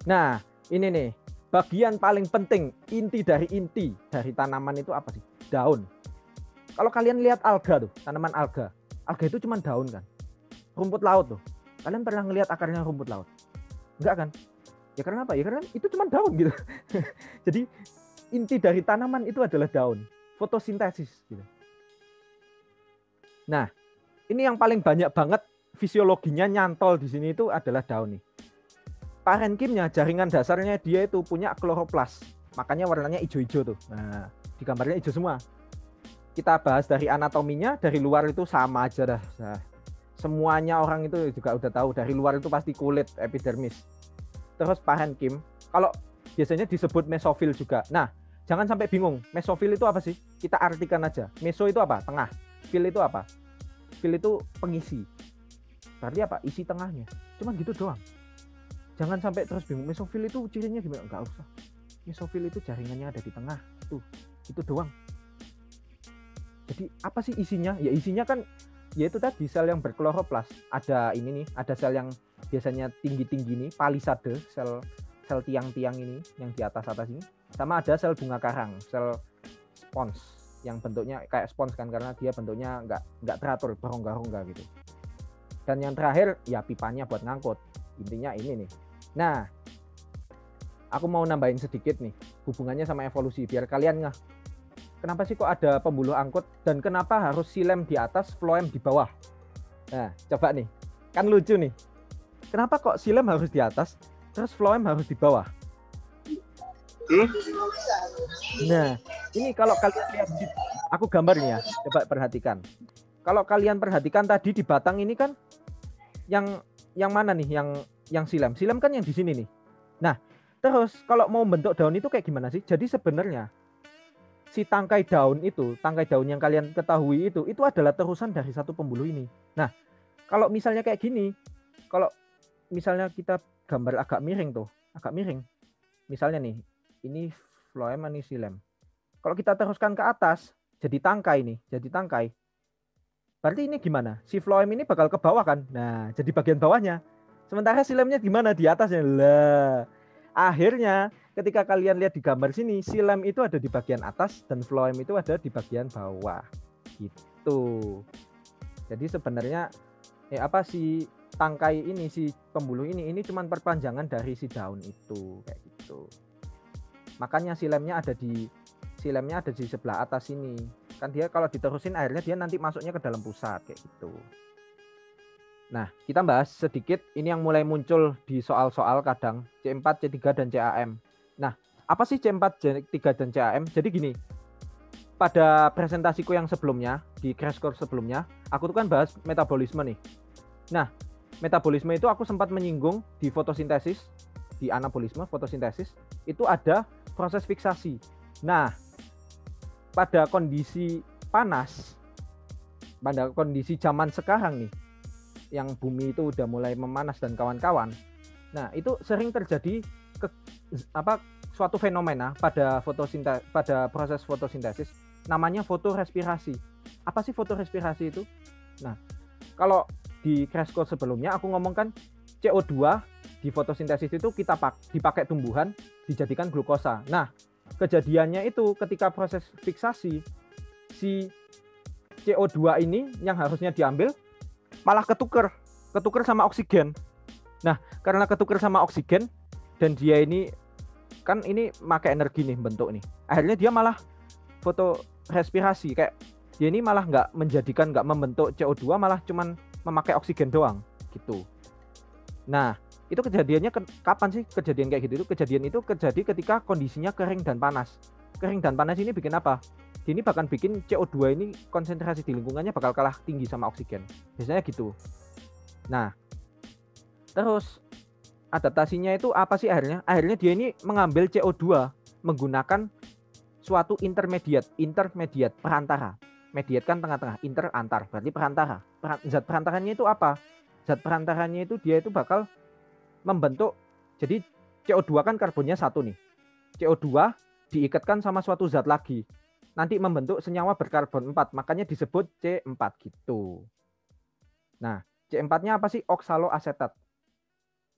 Nah, ini nih, bagian paling penting, inti dari tanaman itu apa sih? Daun. Kalau kalian lihat alga tuh, tanaman alga. Alga itu cuma daun kan. Rumput laut tuh. Kalian pernah ngelihat akarnya rumput laut? Enggak kan? Ya karena apa? Ya karena itu cuma daun gitu. Jadi inti dari tanaman itu adalah daun. Fotosintesis gitu. Nah, ini yang paling banyak banget fisiologinya nyantol di sini itu adalah daun nih. Parenkimnya, jaringan dasarnya dia itu punya kloroplas. Makanya warnanya hijau-hijau tuh. Nah, di gambarnya hijau semua. Kita bahas dari anatominya, dari luar itu sama aja dah. Nah, semuanya orang itu juga udah tahu, dari luar itu pasti kulit, epidermis. Terus parenkim, kalau biasanya disebut mesofil juga. Nah, jangan sampai bingung, mesofil itu apa sih? Kita artikan aja. Meso itu apa? Tengah. Fil itu apa? Fil itu pengisi. Berarti apa? Isi tengahnya. Cuman gitu doang. Jangan sampai terus bingung, mesofil itu cirinya gimana? Enggak usah. Mesofil itu jaringannya ada di tengah. Tuh, itu doang. Jadi apa sih isinya? Ya isinya kan yaitu tadi sel yang berkloroplas. Ada ini nih, ada sel yang biasanya tinggi-tinggi nih, palisade, sel tiang-tiang ini yang di atas-atas ini. Sama ada sel bunga karang, sel spons yang bentuknya kayak spons kan karena dia bentuknya nggak teratur, berongga-rongga gitu. Dan yang terakhir ya pipanya buat ngangkut. Intinya ini nih. Nah, aku mau nambahin sedikit nih hubungannya sama evolusi biar kalian nggak. Kenapa sih kok ada pembuluh angkut dan kenapa harus silem di atas, floem di bawah? Nah, coba nih. Kan lucu nih. Kenapa kok silem harus di atas, terus floem harus di bawah? Nah, ini kalau kalian lihat, aku gambarnya, coba perhatikan. Kalau kalian perhatikan tadi di batang ini kan yang mana nih? Yang silem. Silem kan yang di sini nih. Nah, terus kalau mau bentuk daun itu kayak gimana sih? Jadi sebenarnya si tangkai daun yang kalian ketahui itu adalah terusan dari satu pembuluh ini. Nah, kalau misalnya kayak gini, kalau misalnya kita gambar agak miring tuh, agak miring. Misalnya nih, ini floem ini silem. Kalau kita teruskan ke atas, jadi tangkai nih, jadi tangkai. Berarti ini gimana? Si floem ini bakal ke bawah kan? Nah, jadi bagian bawahnya. Sementara silemnya gimana? Di atasnya. Lah, akhirnya ketika kalian lihat di gambar sini, silem itu ada di bagian atas dan floem itu ada di bagian bawah. Gitu. Jadi sebenarnya apa si tangkai ini, si pembuluh ini cuma perpanjangan dari si daun itu kayak gitu. Makanya silemnya ada di sebelah atas sini. Kan dia kalau diterusin akhirnya dia nanti masuknya ke dalam pusat kayak gitu. Nah, kita bahas sedikit ini yang mulai muncul di soal-soal kadang C4, C3 dan CAM. Nah, apa sih C4, C3 dan CAM? Jadi gini, pada presentasiku yang sebelumnya, di crash course sebelumnya, aku tuh kan bahas metabolisme nih. Nah, metabolisme itu aku sempat menyinggung di fotosintesis, di anabolisme, fotosintesis, itu ada proses fiksasi. Nah, pada kondisi panas, pada kondisi zaman sekarang nih, yang bumi itu udah mulai memanas dan kawan-kawan, nah itu sering terjadi suatu fenomena pada proses fotosintesis, namanya fotorespirasi. Apa sih fotorespirasi itu? Nah, kalau di crash course sebelumnya aku ngomongkan CO2 di fotosintesis itu dipakai tumbuhan, dijadikan glukosa. Nah, kejadiannya itu ketika proses fiksasi, si CO2 ini yang harusnya diambil malah ketuker sama oksigen. Nah, karena ketuker sama oksigen dan dia ini kan ini pakai energi nih bentuk nih. Akhirnya dia malah fotorespirasi, kayak dia ini malah nggak membentuk CO2, malah cuman memakai oksigen doang gitu. Nah, itu kejadiannya kapan sih kejadian kayak gitu? Kejadian itu terjadi ketika kondisinya kering dan panas. Kering dan panas ini bikin apa? Ini bahkan bikin CO2 ini konsentrasi di lingkungannya bakal kalah tinggi sama oksigen. Biasanya gitu. Nah, terus adaptasinya itu apa sih akhirnya? Akhirnya dia ini mengambil CO2 menggunakan suatu intermediate perantara. Mediate kan tengah-tengah, antar, berarti perantara. Zat perantaranya itu apa? Zat perantaranya itu dia itu bakal membentuk, jadi CO2 kan karbonnya satu nih. CO2 diikatkan sama suatu zat lagi. Nanti membentuk senyawa berkarbon 4, makanya disebut C4 gitu. Nah, C4-nya apa sih? Oksaloasetat.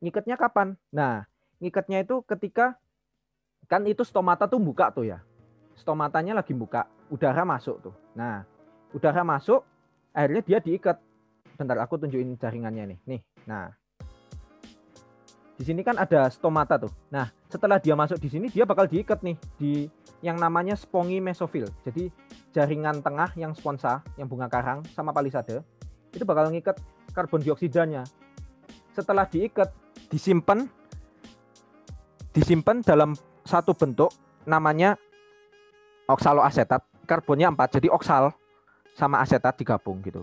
Ngikatnya kapan? Nah, ngikatnya itu ketika kan itu stomata tuh buka tuh ya. Stomatanya lagi buka, udara masuk tuh. Nah, udara masuk, akhirnya dia diikat. Bentar, aku tunjukin jaringannya nih. Nih, nah. Di sini kan ada stomata tuh. Nah, setelah dia masuk di sini, dia bakal diikat nih di yang namanya spongy mesofil. Jadi jaringan tengah yang sponsa, yang bunga karang sama palisade, itu bakal ngikat karbon dioksidanya. Setelah diikat, disimpan dalam satu bentuk namanya oksaloasetat. Karbonnya 4, jadi oksal sama asetat digabung gitu.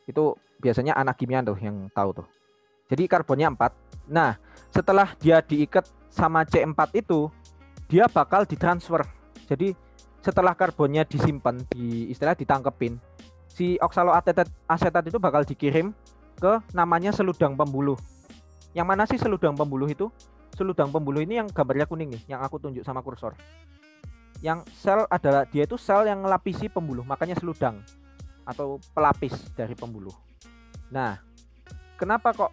Itu biasanya anak kimia tuh yang tahu tuh. Jadi karbonnya 4. Nah, setelah dia diikat sama C4 itu, dia bakal ditransfer. Jadi setelah karbonnya disimpan, istilah ditangkepin, si oksaloasetat itu bakal dikirim ke namanya seludang pembuluh. Yang mana sih seludang pembuluh itu? Seludang pembuluh ini yang gambarnya kuning nih, yang aku tunjuk sama kursor. Yang sel adalah, dia itu sel yang melapisi pembuluh, makanya seludang atau pelapis dari pembuluh. Nah, kenapa kok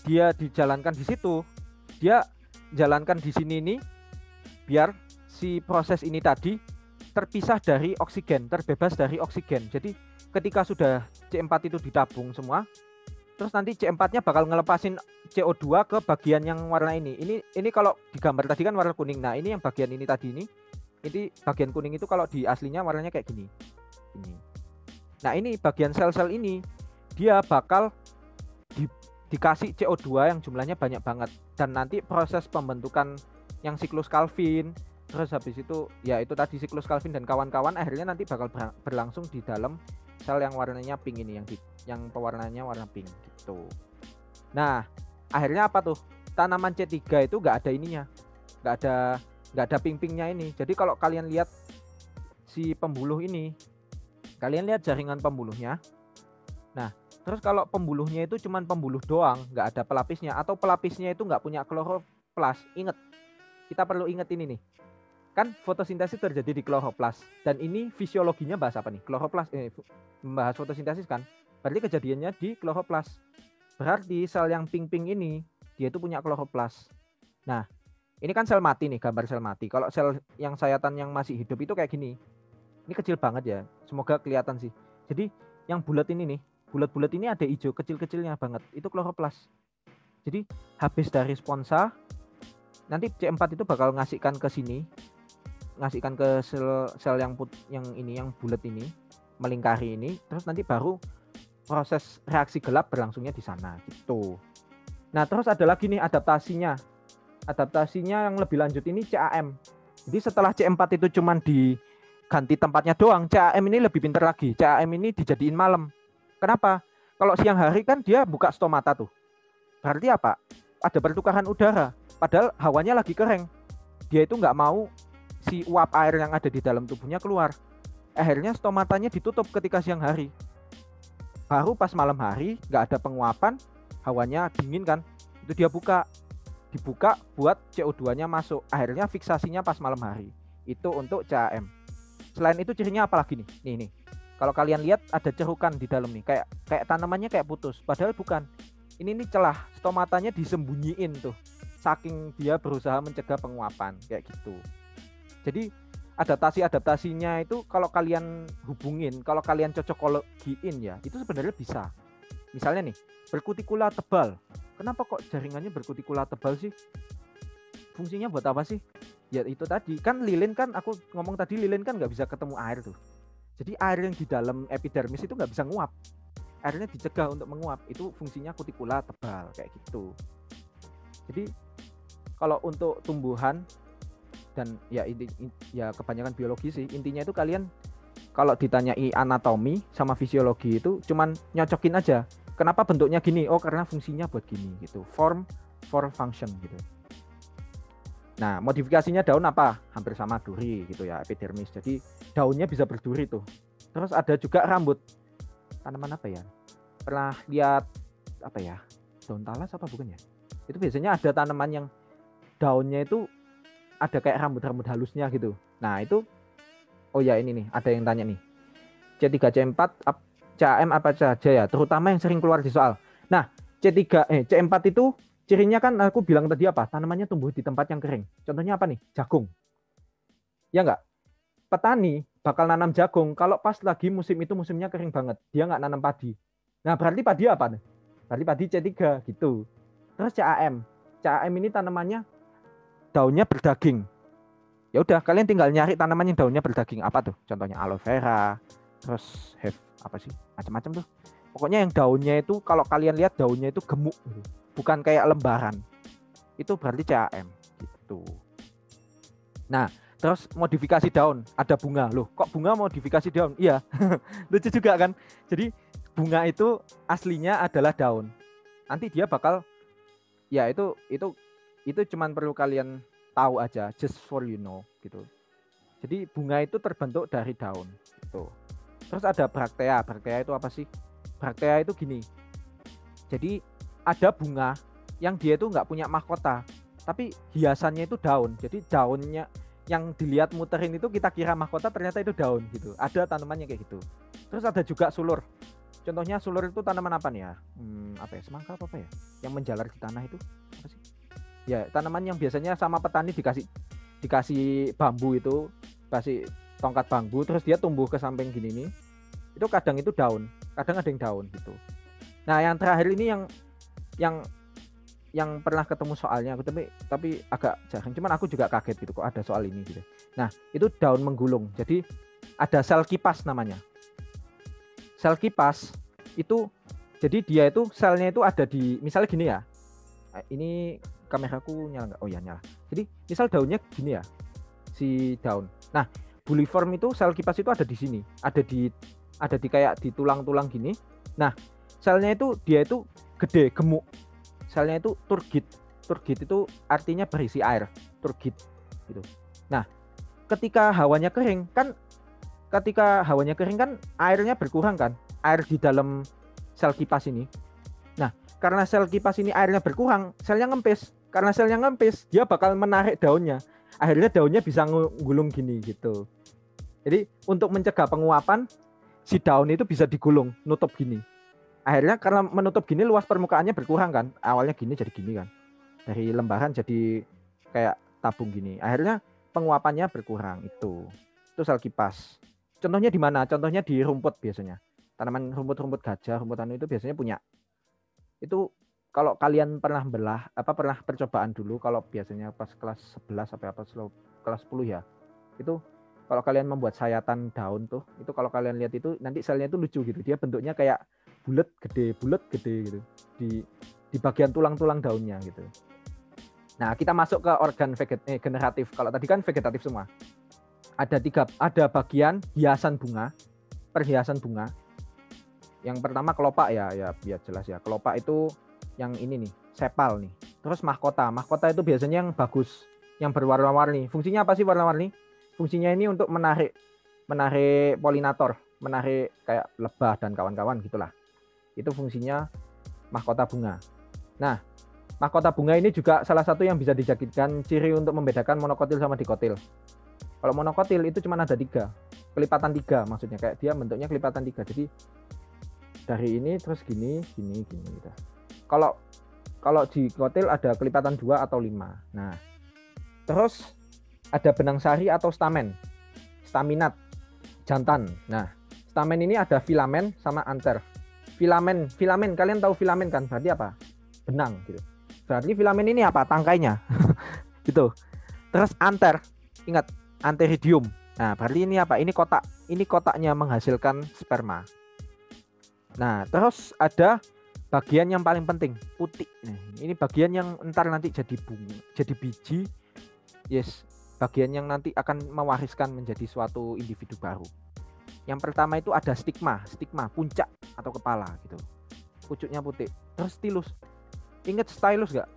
dia dijalankan di situ? Dia jalankan di sini ini biar si proses ini tadi terpisah dari oksigen, terbebas dari oksigen. Jadi ketika sudah C4 itu ditabung semua, terus nanti C4-nya bakal ngelepasin CO2 ke bagian yang warna ini. Ini kalau digambar tadi kan warna kuning. Nah, ini yang bagian ini tadi ini bagian kuning itu kalau di aslinya warnanya kayak gini. Ini. Nah, ini bagian sel-sel ini dia bakal dikasih CO2 yang jumlahnya banyak banget, dan nanti proses pembentukan yang siklus Calvin, terus habis itu ya itu tadi siklus Calvin dan kawan-kawan akhirnya nanti bakal berlangsung di dalam sel yang warnanya pink ini, yang pewarnanya warna pink gitu. Nah, akhirnya apa tuh? Tanaman C3 itu nggak ada ininya, nggak ada pink-pinknya ini. Jadi kalau kalian lihat si pembuluh ini, kalian lihat jaringan pembuluhnya. Nah, terus kalau pembuluhnya itu cuman pembuluh doang, nggak ada pelapisnya, atau pelapisnya itu nggak punya kloroplas. Ingat, kita perlu ingat ini nih. Kan fotosintesis terjadi di kloroplas, dan ini fisiologinya bahas apa nih? Kloroplas, membahas fotosintesis kan? Berarti kejadiannya di kloroplas. Berarti sel yang pink-pink ini, dia itu punya kloroplas. Nah, ini kan sel mati nih, gambar sel mati. Kalau sel yang sayatan yang masih hidup itu kayak gini. Ini kecil banget ya, semoga kelihatan sih. Jadi yang bulat ini nih, bulat-bulat ini ada hijau kecil-kecilnya banget, itu kloroplas. Jadi habis dari sponsa, nanti C4 itu bakal ngasihkan ke sini, ngasihkan ke sel yang bulat ini, melingkari ini, terus nanti baru proses reaksi gelap berlangsungnya di sana gitu. Nah, terus ada lagi nih adaptasinya yang lebih lanjut ini CAM. Jadi setelah C4 itu cuman diganti tempatnya doang, CAM ini lebih pintar lagi. CAM ini dijadiin malam. Kenapa? Kalau siang hari kan dia buka stomata tuh. Berarti apa? Ada pertukaran udara. Padahal hawanya lagi kering. Dia itu nggak mau si uap air yang ada di dalam tubuhnya keluar. Akhirnya stomatanya ditutup ketika siang hari. Baru pas malam hari nggak ada penguapan, hawanya dingin kan, itu dia dibuka buat CO2-nya masuk. Akhirnya fiksasinya pas malam hari. Itu untuk CAM. Selain itu cirinya apa lagi nih? Nih. Kalau kalian lihat ada cerukan di dalam nih, kayak tanamannya kayak putus, padahal bukan. Ini celah, stomatanya disembunyiin tuh. Saking dia berusaha mencegah penguapan kayak gitu. Jadi adaptasinya itu kalau kalian hubungin, kalau kalian cocokologiin ya, itu sebenarnya bisa. Misalnya nih, berkutikula tebal. Kenapa kok jaringannya berkutikula tebal sih? Fungsinya buat apa sih? Ya itu tadi, kan lilin kan, aku ngomong tadi lilin kan nggak bisa ketemu air tuh. Jadi air yang di dalam epidermis itu nggak bisa nguap. Airnya dicegah untuk menguap, itu fungsinya kutikula tebal kayak gitu. Jadi kalau untuk tumbuhan dan ya kebanyakan biologi sih, intinya itu kalian kalau ditanyai anatomi sama fisiologi itu cuman nyocokin aja. Kenapa bentuknya gini? Oh, karena fungsinya buat gini gitu. Form for function gitu. Nah, modifikasinya daun apa? Hampir sama duri gitu ya, epidermis. Jadi daunnya bisa berduri tuh. Terus ada juga rambut. Tanaman apa ya? Pernah lihat apa ya? Daun talas apa bukan ya? Itu biasanya ada tanaman yang daunnya itu ada kayak rambut-rambut halusnya gitu. Nah, itu oh ya ini nih, ada yang tanya nih. C3 C4 CAM apa saja ya? Terutama yang sering keluar di soal. Nah, C4 itu Cirinya kan aku bilang tadi apa? Tanamannya tumbuh di tempat yang kering. Contohnya apa nih? Jagung. Ya enggak? Petani bakal nanam jagung kalau pas lagi musim itu musimnya kering banget. Dia nggak nanam padi. Nah, berarti padi apa nih? Berarti padi C3 gitu. Terus CAM. CAM ini tanamannya daunnya berdaging. Ya udah, kalian tinggal nyari tanaman yang daunnya berdaging. Apa tuh? Contohnya aloe vera, terus apa sih? Macam-macam tuh. Pokoknya yang daunnya itu kalau kalian lihat daunnya itu gemuk gitu. Bukan kayak lembaran. Itu berarti CAM gitu. Nah, terus modifikasi daun, ada bunga. Loh, kok bunga modifikasi daun? Iya. Lucu juga kan? Jadi bunga itu aslinya adalah daun. Nanti dia bakal ya itu cuman perlu kalian tahu aja, just for you know gitu. Jadi bunga itu terbentuk dari daun gitu. Terus ada braktea. Braktea itu apa sih? Braktea itu gini. Jadi ada bunga yang dia itu nggak punya mahkota, tapi hiasannya itu daun. Jadi daunnya yang dilihat muterin itu kita kira mahkota, ternyata itu daun gitu. Ada tanamannya kayak gitu. Terus ada juga sulur. Contohnya sulur itu tanaman apa nih ya? Apa ya? Semangka apa ya? Yang menjalar di tanah itu apa sih? Ya, tanaman yang biasanya sama petani dikasih bambu itu, kasih tongkat bambu, terus dia tumbuh ke samping gini nih. Itu kadang itu daun, kadang ada yang daun gitu. Nah, yang terakhir ini yang pernah ketemu soalnya aku tapi agak jarang, cuman aku juga kaget gitu kok ada soal ini gitu. Nah, itu daun menggulung. Jadi ada sel kipas namanya. Sel kipas itu jadi dia itu selnya itu ada di, misalnya gini ya. Ini kameraku nyala nggak? Oh ya, nyala. Jadi misal daunnya gini ya, si daun. Nah, buliform itu sel kipas itu ada di sini, ada di kayak di tulang-tulang gini. Nah, selnya itu dia itu gede, gemuk. Selnya itu turgid. Turgid itu artinya berisi air, turgid gitu. Nah, ketika hawanya kering kan airnya berkurang kan, air di dalam sel kipas ini. Nah, karena sel kipas ini airnya berkurang, selnya ngempis. Karena selnya ngempis, dia bakal menarik daunnya. Akhirnya daunnya bisa gulung gini gitu. Jadi untuk mencegah penguapan, si daun itu bisa digulung, nutup gini. Akhirnya karena menutup gini, luas permukaannya berkurang kan. Awalnya gini jadi gini kan. Dari lembaran jadi kayak tabung gini. Akhirnya penguapannya berkurang itu. Itu sel kipas. Contohnya di mana? Contohnya di rumput biasanya. Tanaman rumput gajah, rumput anu itu biasanya punya. Itu kalau kalian pernah pernah percobaan dulu, kalau biasanya pas kelas 11 sampai kelas 10 ya. Itu kalau kalian membuat sayatan daun tuh, itu kalau kalian lihat itu nanti selnya itu lucu gitu. Dia bentuknya kayak bulat gede gitu. Di bagian tulang-tulang daunnya gitu. Nah, kita masuk ke organ generatif. Kalau tadi kan vegetatif semua. Ada bagian hiasan bunga, perhiasan bunga. Yang pertama kelopak ya biar jelas ya. Kelopak itu yang ini nih, sepal nih. Terus mahkota. Mahkota itu biasanya yang bagus, yang berwarna-warni. Fungsinya apa sih warna-warni? Fungsinya ini untuk menarik polinator, menarik kayak lebah dan kawan-kawan gitulah. Itu fungsinya mahkota bunga. Nah, mahkota bunga ini juga salah satu yang bisa dijadikan ciri untuk membedakan monokotil sama dikotil. Kalau monokotil itu cuma ada 3, kelipatan 3 maksudnya, kayak dia bentuknya kelipatan 3. Jadi dari ini terus gini gitu. Kalau dikotil ada kelipatan 2 atau 5. Nah, terus ada benang sari atau stamen, staminat, jantan. Nah, stamen ini ada filamen sama anter. Filamen kalian tahu filamen kan? Berarti apa? Benang gitu. Berarti filamen ini apa? Tangkainya. Gitu. Terus anter, ingat anteridium. Nah, berarti ini apa? Ini kotak. Ini kotaknya menghasilkan sperma. Nah, terus ada bagian yang paling penting, putih. Nah, ini bagian yang entar nanti jadi bunga, jadi biji. Yes, bagian yang nanti akan mewariskan menjadi suatu individu baru. Yang pertama itu ada stigma, puncak atau kepala gitu. Pucuknya putih. Terus stilus. Ingat stylus nggak?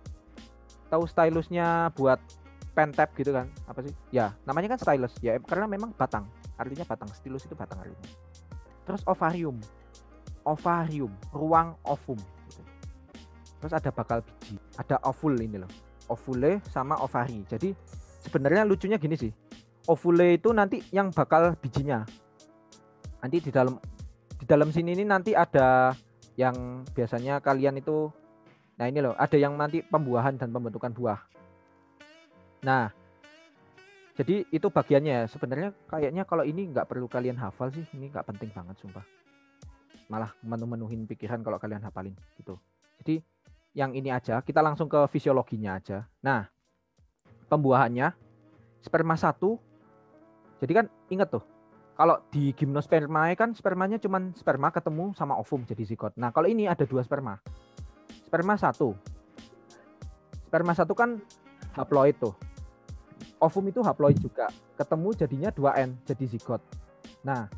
Tahu stylusnya buat pen tab gitu kan? Apa sih? Ya, namanya kan stylus. Ya, karena memang batang. Artinya batang. Stilus itu batang artinya. Terus ovarium, ruang ovum gitu. Terus ada bakal biji, ada ovul ini loh, ovule sama ovari. Jadi sebenarnya lucunya gini sih, ovule itu nanti yang bakal bijinya. Nanti di dalam sini ini nanti ada yang biasanya kalian itu Nah ini loh, ada yang nanti pembuahan dan pembentukan buah. Nah, jadi itu bagiannya. Sebenarnya kayaknya kalau ini nggak perlu kalian hafal sih, ini nggak penting banget sumpah. Malah menuhin pikiran kalau kalian hafalin gitu. Jadi yang ini aja, kita langsung ke fisiologinya aja. Nah, pembuahannya sperma 1. Jadi kan ingat tuh, kalau di gimnosperma kan spermanya cuman sperma ketemu sama ovum jadi zigot. Nah, kalau ini ada 2 sperma. Sperma 1. Sperma 1 kan haploid tuh. Ovum itu haploid juga. Ketemu jadinya 2N jadi zigot. Nah,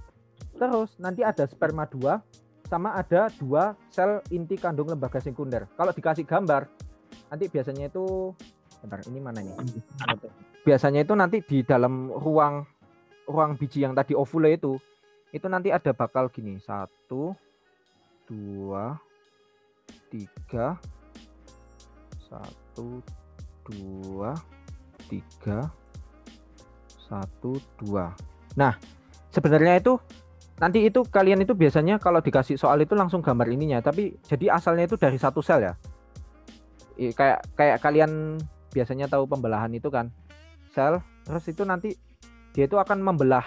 terus nanti ada sperma 2 sama ada 2 sel inti kandung lembaga sekunder. Kalau dikasih gambar, nanti biasanya itu bentar, ini mana nih? Biasanya itu nanti di dalam ruang biji yang tadi ovule itu nanti ada bakal gini, 1, 2, 3, 1, 2, 3, 1, 2. Nah, sebenarnya itu nanti itu kalian itu biasanya kalau dikasih soal itu langsung gambar ininya, tapi jadi asalnya itu dari 1 sel ya. Kayak kalian biasanya tahu pembelahan itu kan, sel, terus itu nanti dia itu akan membelah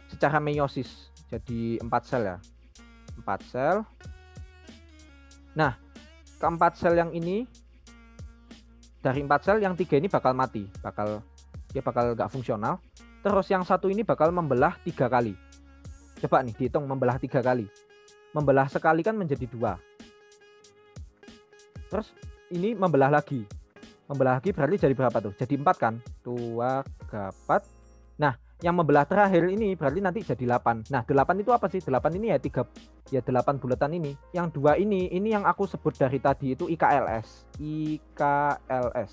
secara meiosis jadi 4 sel ya. 4 sel. Nah, keempat sel yang ini, dari 4 sel yang 3 ini bakal mati, dia bakal nggak fungsional. Terus yang 1 ini bakal membelah 3 kali. Coba nih dihitung, membelah 3 kali. Membelah sekali kan menjadi 2. Terus ini membelah lagi. Membelah lagi berarti jadi berapa tuh? Jadi 4 kan? 2, 3, 4. Nah, yang membelah terakhir ini berarti nanti jadi 8. Nah, 8 itu apa sih? 8 ini ya 8 bulatan ini. Yang 2 ini yang aku sebut dari tadi itu IKLS. IKLS.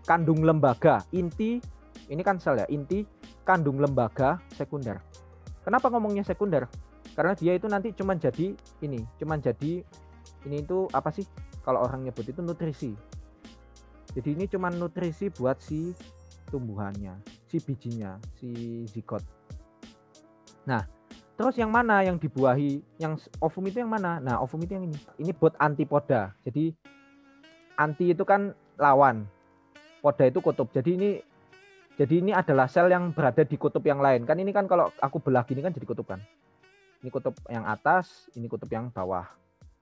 Kandung lembaga, inti, ini kan sel ya, inti kandung lembaga sekunder. Kenapa ngomongnya sekunder? Karena dia itu nanti cuman jadi ini itu apa sih? Kalau orang nyebut itu nutrisi. Jadi ini cuman nutrisi buat si tumbuhannya, si bijinya, si zigot. Nah, terus yang mana yang dibuahi, yang ovum itu yang mana? Nah, ovum itu yang ini. Ini buat antipoda. Jadi anti itu kan lawan, poda itu kutub. Jadi ini adalah sel yang berada di kutub yang lain. Kan ini kan kalau aku belah gini kan jadi kutub kan. Ini kutub yang atas, ini kutub yang bawah.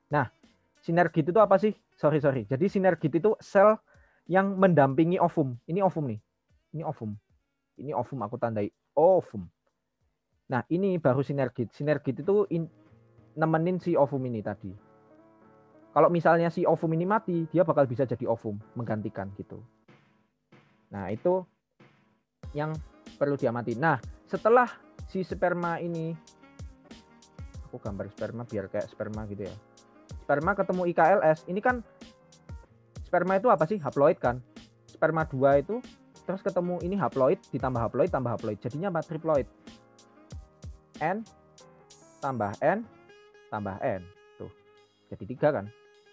Nah, sinergit itu apa sih? Sorry. Jadi sinergit itu sel yang mendampingi ovum. Ini ovum nih. Ini ovum aku tandai ovum. Nah, ini baru sinergit. Sinergit itu nemenin si ovum ini tadi. Kalau misalnya si ovum ini mati, dia bakal bisa jadi ovum, menggantikan gitu. Nah, itu yang perlu diamati. Nah, setelah si sperma ini, aku gambar sperma biar kayak sperma gitu ya. Sperma ketemu IKLS, ini kan sperma itu apa sih? Haploid kan. Sperma 2 itu terus ketemu ini haploid ditambah haploid tambah haploid, jadinya apa? Triploid. N tambah N tambah N. Tuh. Jadi 3 kan?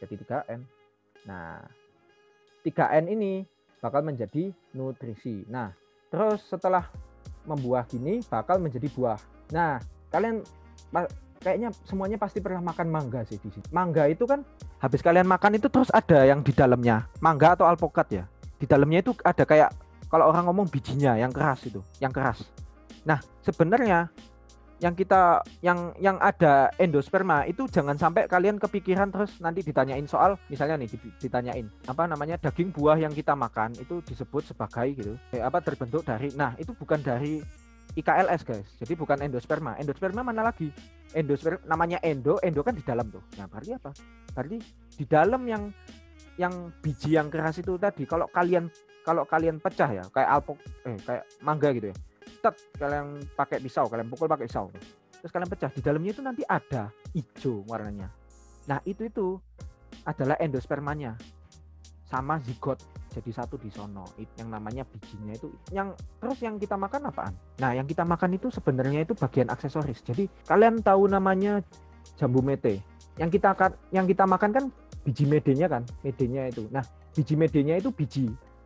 Jadi 3N. Nah, 3N ini bakal menjadi nutrisi. Nah, terus setelah membuah gini bakal menjadi buah. Nah, kalian kayaknya semuanya pasti pernah makan mangga sih di sini. Mangga itu kan habis kalian makan itu terus ada yang di dalamnya. Mangga atau alpukat ya. Di dalamnya itu ada kayak kalau orang ngomong bijinya yang keras itu, yang keras. Nah, sebenarnya yang ada endosperma itu jangan sampai kalian kepikiran terus nanti ditanyain soal, misalnya nih ditanyain apa namanya daging buah yang kita makan itu disebut sebagai gitu, terbentuk dari, nah itu bukan dari IKLS guys, jadi bukan endosperma. Endosperma mana lagi? Endosperma namanya endo kan di dalam tuh. Nah berarti apa? Berarti di dalam yang biji yang keras itu tadi, kalau kalian pecah ya kayak kayak mangga gitu ya, kalian pakai pisau, kalian pukul pakai pisau, terus kalian pecah, di dalamnya itu nanti ada hijau warnanya. Nah itu adalah endospermanya sama zigot jadi satu di sono, yang namanya bijinya itu. Terus yang kita makan apaan? Nah yang kita makan itu sebenarnya itu bagian aksesoris. Jadi kalian tahu namanya jambu mete, yang kita makan kan biji medenya kan, medenya itu. Nah biji medenya itu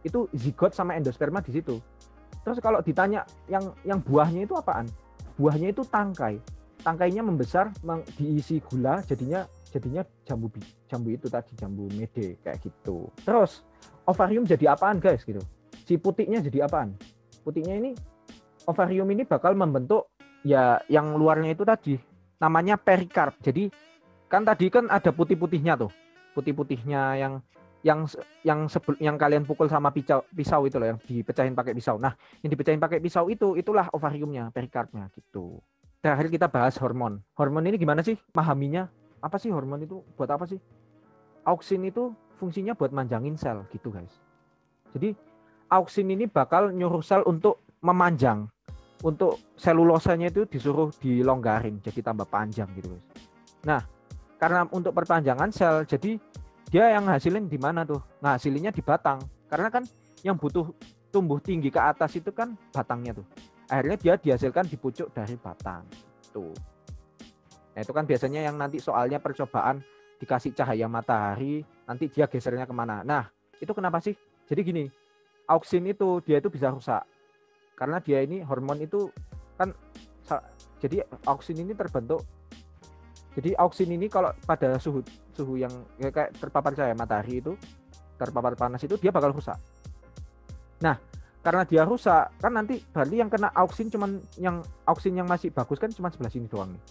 itu zigot sama endosperma di situ. Terus kalau ditanya yang buahnya itu apaan? Buahnya itu tangkai. Tangkainya membesar, diisi gula, jadinya jadinya jambu itu tadi, jambu mede kayak gitu. Terus ovarium jadi apaan guys gitu? Si putiknya jadi apaan? Putiknya ini, ovarium ini bakal membentuk ya yang luarnya itu tadi namanya perikarp. Jadi kan tadi kan ada putih-putihnya tuh, putih-putihnya yang kalian pukul sama pisau itu loh, yang dipecahin pakai pisau. Nah, yang dipecahin pakai pisau itulah ovariumnya, perikarpnya gitu. Terakhir kita bahas hormon. Hormon ini gimana sih memahaminya? Apa sih hormon itu? Buat apa sih? Auksin itu fungsinya buat manjangin sel gitu guys. Jadi auksin ini bakal nyuruh sel untuk memanjang, untuk selulosanya itu disuruh dilonggarin jadi tambah panjang gitu guys. Nah, karena untuk perpanjangan sel, jadi dia yang hasilin di mana tuh? Ngasilinnya di batang. Karena kan yang butuh tumbuh tinggi ke atas itu kan batangnya tuh. Akhirnya dia dihasilkan di pucuk dari batang. Tuh. Nah, itu kan biasanya yang nanti soalnya percobaan dikasih cahaya matahari, nanti dia gesernya kemana. Nah, itu kenapa sih? Jadi gini, auksin itu dia itu bisa rusak. Karena dia ini hormon itu kan, jadi auksin ini terbentuk. Jadi auksin ini kalau pada suhu yang kayak terpapar cahaya matahari itu, terpapar panas itu, dia bakal rusak. Nah, karena dia rusak, kan nanti berarti yang kena auksin yang masih bagus kan cuma sebelah sini doang nih.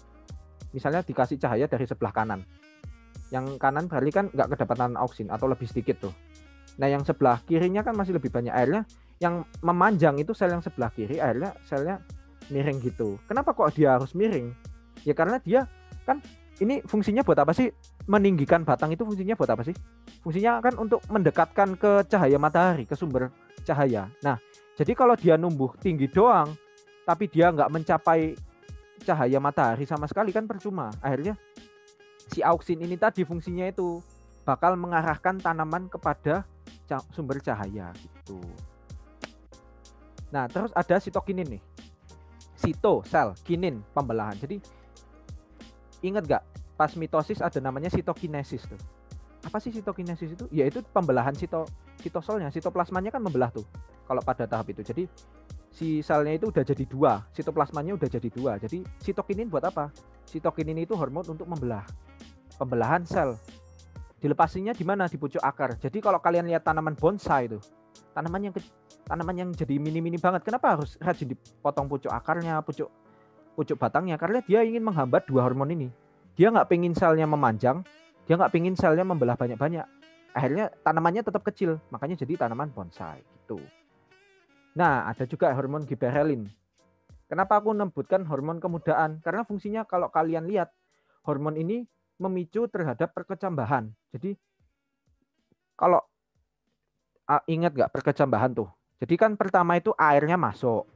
Misalnya dikasih cahaya dari sebelah kanan. Yang kanan berarti kan nggak kedapatan auksin atau lebih sedikit tuh. Nah, yang sebelah kirinya kan masih lebih banyak. Akhirnya yang memanjang itu sel yang sebelah kiri, akhirnya selnya miring gitu. Kenapa kok dia harus miring? Ya karena dia kan ini fungsinya buat apa sih? Meninggikan batang itu fungsinya buat apa sih? Fungsinya kan untuk mendekatkan ke cahaya matahari, ke sumber cahaya. Nah, jadi kalau dia numbuh tinggi doang, tapi dia nggak mencapai cahaya matahari sama sekali kan percuma. Akhirnya si auksin ini tadi fungsinya itu bakal mengarahkan tanaman kepada sumber cahaya gitu. Nah, terus ada sitokinin nih. Sito, sel, kinin, pembelahan. Jadi ingat gak, pas mitosis ada namanya sitokinesis tuh. Apa sih sitokinesis itu? Yaitu pembelahan sitosolnya, sitoplasmanya kan membelah tuh kalau pada tahap itu. Jadi si selnya itu udah jadi dua, sitoplasmanya udah jadi dua. Jadi sitokinin buat apa? Sitokinin itu hormon untuk membelah, pembelahan sel. Dilepasinya di mana? Di pucuk akar. Jadi kalau kalian lihat tanaman bonsai itu, tanaman yang jadi mini-mini banget, kenapa harus rajin dipotong pucuk akarnya, pucuk batangnya? Karena dia ingin menghambat dua hormon ini. Dia nggak pengen selnya memanjang, dia nggak pengen selnya membelah banyak-banyak. Akhirnya tanamannya tetap kecil, makanya jadi tanaman bonsai gitu. Nah, ada juga hormon giberelin. Kenapa aku menyebutkan hormon kemudaan? Karena fungsinya kalau kalian lihat, hormon ini memicu terhadap perkecambahan. Jadi kalau ingat nggak perkecambahan tuh? Jadi kan pertama itu airnya masuk.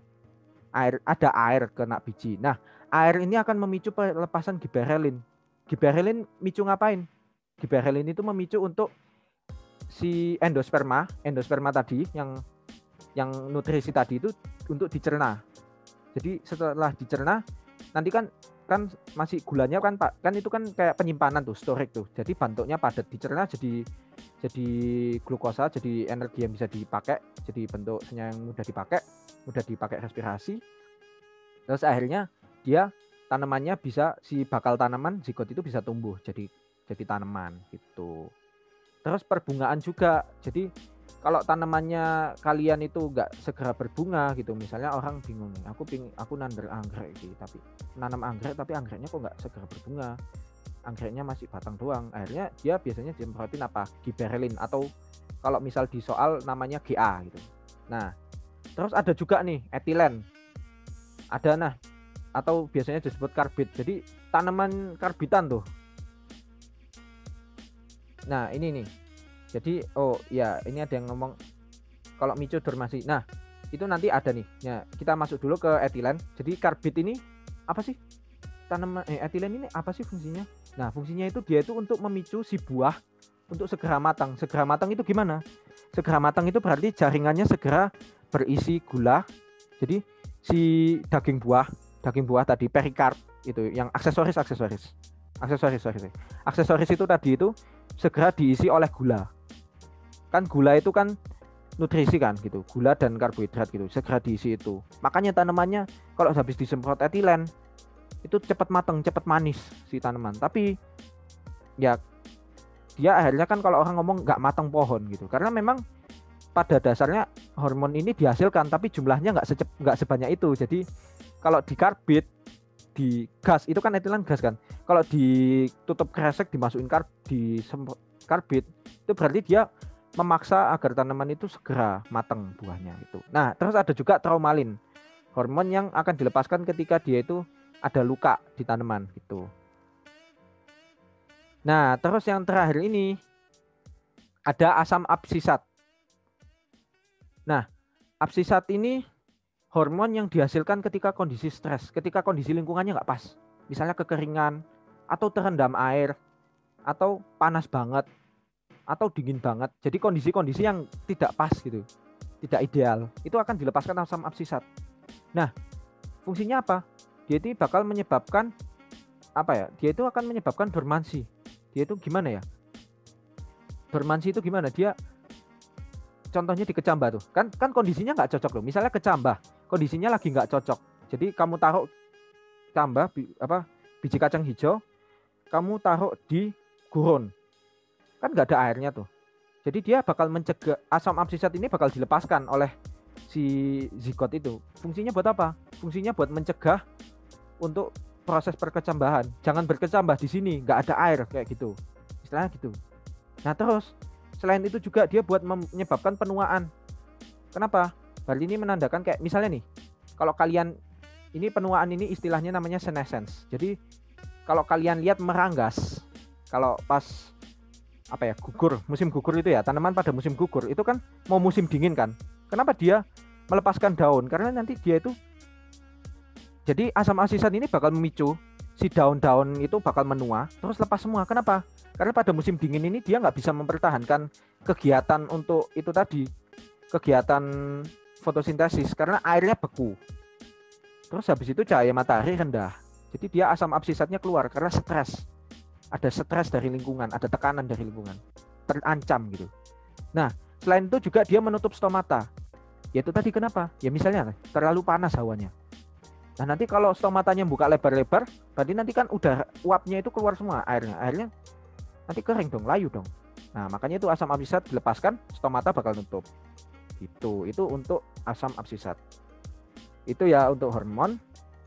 Ada air kena biji. Nah, air ini akan memicu pelepasan giberelin. Giberelin micu ngapain? Giberelin itu memicu untuk si endosperma tadi yang nutrisi tadi itu untuk dicerna. Jadi setelah dicerna nanti kan masih gulanya kan itu kan kayak penyimpanan tuh, storage tuh. Jadi bentuknya padat, dicerna jadi glukosa, jadi energi yang bisa dipakai, jadi bentuknya yang mudah dipakai respirasi. Terus akhirnya dia tanamannya bisa, si bakal tanaman zigot itu bisa tumbuh jadi tanaman gitu. Terus perbungaan juga. Jadi kalau tanamannya kalian itu nggak segera berbunga gitu, misalnya orang bingung, aku nandur anggrek gitu, tapi nanam anggrek tapi anggreknya kok nggak segera berbunga, anggreknya masih batang doang. Akhirnya dia biasanya disemprotin apa? Giberelin, atau kalau misal di soal namanya GA gitu. Nah, terus ada juga nih etilen. Ada atau biasanya disebut karbit. Jadi tanaman karbitan tuh. Nah, ini nih. Jadi ini ada yang ngomong kalau micu dormasi. Nah, itu nanti ada nih. Ya, kita masuk dulu ke etilen. Jadi karbit ini apa sih? Etilen ini apa sih fungsinya? Nah, fungsinya itu dia itu untuk memicu si buah untuk segera matang. Segera matang itu gimana? Segera matang itu berarti jaringannya segera berisi gula. Jadi si daging buah tadi, perikarp itu yang aksesoris itu tadi itu segera diisi oleh gula. Kan gula itu kan nutrisi kan gitu, gula dan karbohidrat gitu, segera diisi itu. Makanya tanamannya kalau habis disemprot etilen itu cepat matang, cepat manis si tanaman. Tapi ya dia akhirnya kan kalau orang ngomong nggak matang pohon gitu, karena memang pada dasarnya hormon ini dihasilkan tapi jumlahnya nggak sebanyak itu. Jadi kalau di karbit, di gas itu kan etilen gas kan, kalau ditutup kresek dimasukin karbit itu berarti dia memaksa agar tanaman itu segera matang buahnya itu. Nah terus ada juga traumalin, hormon yang akan dilepaskan ketika dia itu ada luka di tanaman gitu. Nah, terus yang terakhir ini ada asam absisat. Nah, absisat ini hormon yang dihasilkan ketika kondisi stres, ketika kondisi lingkungannya nggak pas. Misalnya kekeringan, atau terendam air, atau panas banget, atau dingin banget. Jadi kondisi-kondisi yang tidak pas gitu, tidak ideal. Itu akan dilepaskan asam absisat. Nah, fungsinya apa? Dia itu bakal menyebabkan Dia itu akan menyebabkan dormansi. Dia itu gimana ya? Dormansi itu gimana? Dia contohnya di kecambah tuh. Kan kondisinya nggak cocok loh. Misalnya kecambah, kondisinya lagi nggak cocok. Jadi kamu taruh cambah biji kacang hijau, kamu taruh di gurun. Kan nggak ada airnya tuh. Jadi dia bakal mencegah, asam absisat ini bakal dilepaskan oleh si zigot itu. Fungsinya buat apa? Fungsinya buat mencegah untuk proses perkecambahan. Jangan berkecambah di sini, nggak ada air kayak gitu. Istilahnya gitu. Nah terus selain itu juga dia buat menyebabkan penuaan. Kenapa? Berarti ini menandakan kayak misalnya nih, kalau kalian ini penuaan ini istilahnya namanya senescence. Jadi kalau kalian lihat meranggas, kalau pas gugur, musim gugur itu ya, tanaman pada musim gugur itu kan mau musim dingin kan. Kenapa dia melepaskan daun? Karena nanti dia itu, jadi asam absisat ini bakal memicu si daun-daun itu bakal menua, terus lepas semua. Kenapa? Karena pada musim dingin ini dia nggak bisa mempertahankan kegiatan untuk itu tadi, kegiatan fotosintesis, karena airnya beku. Terus habis itu cahaya matahari rendah. Jadi dia asam absisatnya keluar karena stres. Ada stres dari lingkungan, ada tekanan dari lingkungan. Terancam gitu. Nah, selain itu juga dia menutup stomata. Yaitu tadi kenapa? Ya misalnya terlalu panas hawanya. Nah nanti kalau stomatanya buka lebar-lebar, berarti nanti kan udah uapnya itu keluar semua airnya. Airnya nanti kering dong, layu dong. Nah makanya itu asam absisat dilepaskan, stomata bakal nutup. Itu untuk asam absisat. Itu ya untuk hormon.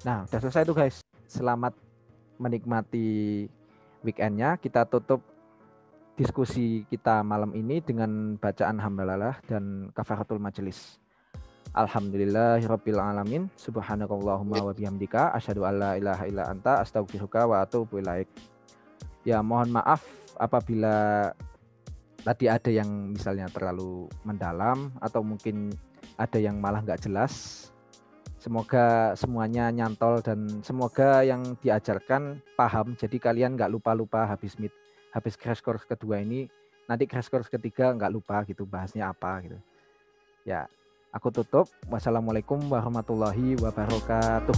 Nah udah selesai tuh guys. Selamat menikmati weekendnya. Kita tutup diskusi kita malam ini dengan bacaan hamdalah dan kafaratul majelis. Alhamdulillahirabbil alamin. Subhanakallahumma wa bihamdika asyhadu alla ilaha illa anta astaghfiruka wa atubu ilaik. Ya mohon maaf apabila tadi ada yang misalnya terlalu mendalam atau mungkin ada yang malah nggak jelas. Semoga semuanya nyantol dan semoga yang diajarkan paham. Jadi kalian nggak lupa-lupa habis crash course kedua ini, nanti crash course ketiga nggak lupa gitu bahasnya apa gitu. Ya. Aku tutup. Wassalamualaikum warahmatullahi wabarakatuh.